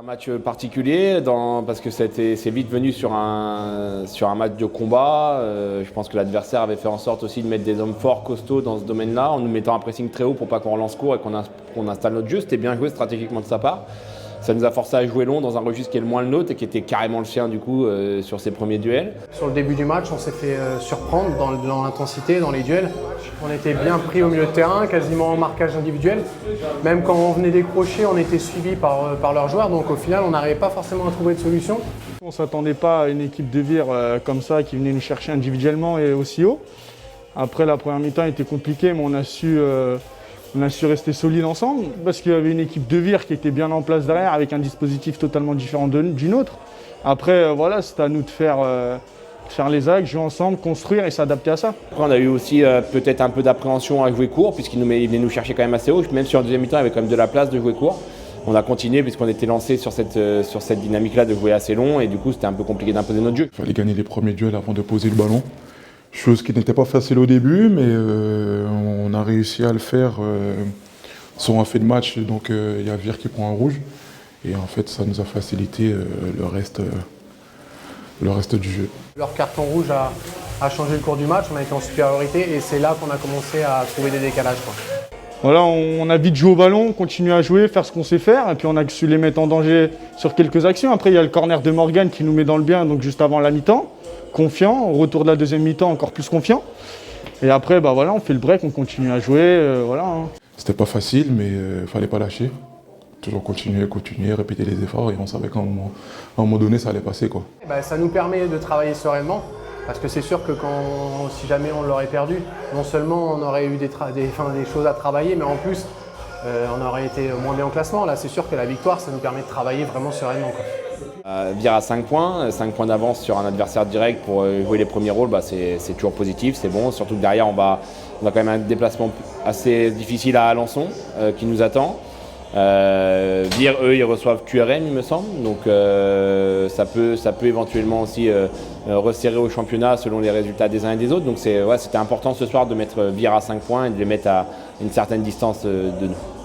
Un match particulier parce que c'est vite venu sur un match de combat. Je pense que l'adversaire avait fait en sorte aussi de mettre des hommes forts, costauds dans ce domaine-là, en nous mettant un pressing très haut pour pas qu'on relance court et qu'on installe notre jeu. C'était bien joué stratégiquement de sa part. Ça nous a forcé à jouer long dans un registre qui est le moins le nôtre et qui était carrément le sien du coup sur ses premiers duels. Sur le début du match, on s'est fait surprendre dans l'intensité, dans les duels. On était bien pris au milieu de terrain, quasiment en marquage individuel. Même quand on venait décrocher, on était suivi par leurs joueurs. Donc au final, on n'arrivait pas forcément à trouver de solution. On ne s'attendait pas à une équipe de Vire comme ça qui venait nous chercher individuellement et aussi haut. Après, la première mi-temps était compliquée, mais on a su rester solide ensemble parce qu'il y avait une équipe de Vire qui était bien en place derrière avec un dispositif totalement différent du nôtre. Après, voilà, c'était à nous de faire les actes, jouer ensemble, construire et s'adapter à ça. Après, on a eu aussi peut-être un peu d'appréhension à jouer court puisqu'il venait nous chercher quand même assez haut. Même si en deuxième mi-temps, il y avait quand même de la place de jouer court. On a continué puisqu'on était lancé sur cette dynamique-là de jouer assez long et du coup, c'était un peu compliqué d'imposer notre jeu. Il fallait gagner les premiers duels avant de poser le ballon. Chose qui n'était pas facile au début, mais on a réussi à le faire sur un fait de match. Donc il y a Vire qui prend un rouge. Et en fait, ça nous a facilité le reste du jeu. Leur carton rouge a changé le cours du match, on a été en supériorité et c'est là qu'on a commencé à trouver des décalages. Voilà, on a vite joué au ballon, continué à jouer, faire ce qu'on sait faire, et puis on a su les mettre en danger sur quelques actions. Après, il y a le corner de Morgan qui nous met dans le bien, donc juste avant la mi-temps, confiant. Au retour de la deuxième mi-temps, encore plus confiant. Et après, voilà, on fait le break, on continue à jouer, voilà. C'était pas facile, mais fallait pas lâcher. Toujours continuer, répéter les efforts, et on savait qu'à un moment donné, ça allait passer, quoi. Ça nous permet de travailler sereinement. Parce que c'est sûr que si jamais on l'aurait perdu, non seulement on aurait eu des choses à travailler, mais en plus on aurait été moins bien au classement. Là, c'est sûr que la victoire, ça nous permet de travailler vraiment sereinement, quoi. Vire à 5 points d'avance sur un adversaire direct pour jouer les premiers rôles, c'est toujours positif, c'est bon. Surtout que derrière, on a quand même un déplacement assez difficile à Alençon qui nous attend. Vire, eux, ils reçoivent QRM, il me semble, donc ça peut éventuellement aussi resserrer au championnat selon les résultats des uns et des autres. Donc c'était important ce soir de mettre Vire à 5 points et de les mettre à une certaine distance de nous.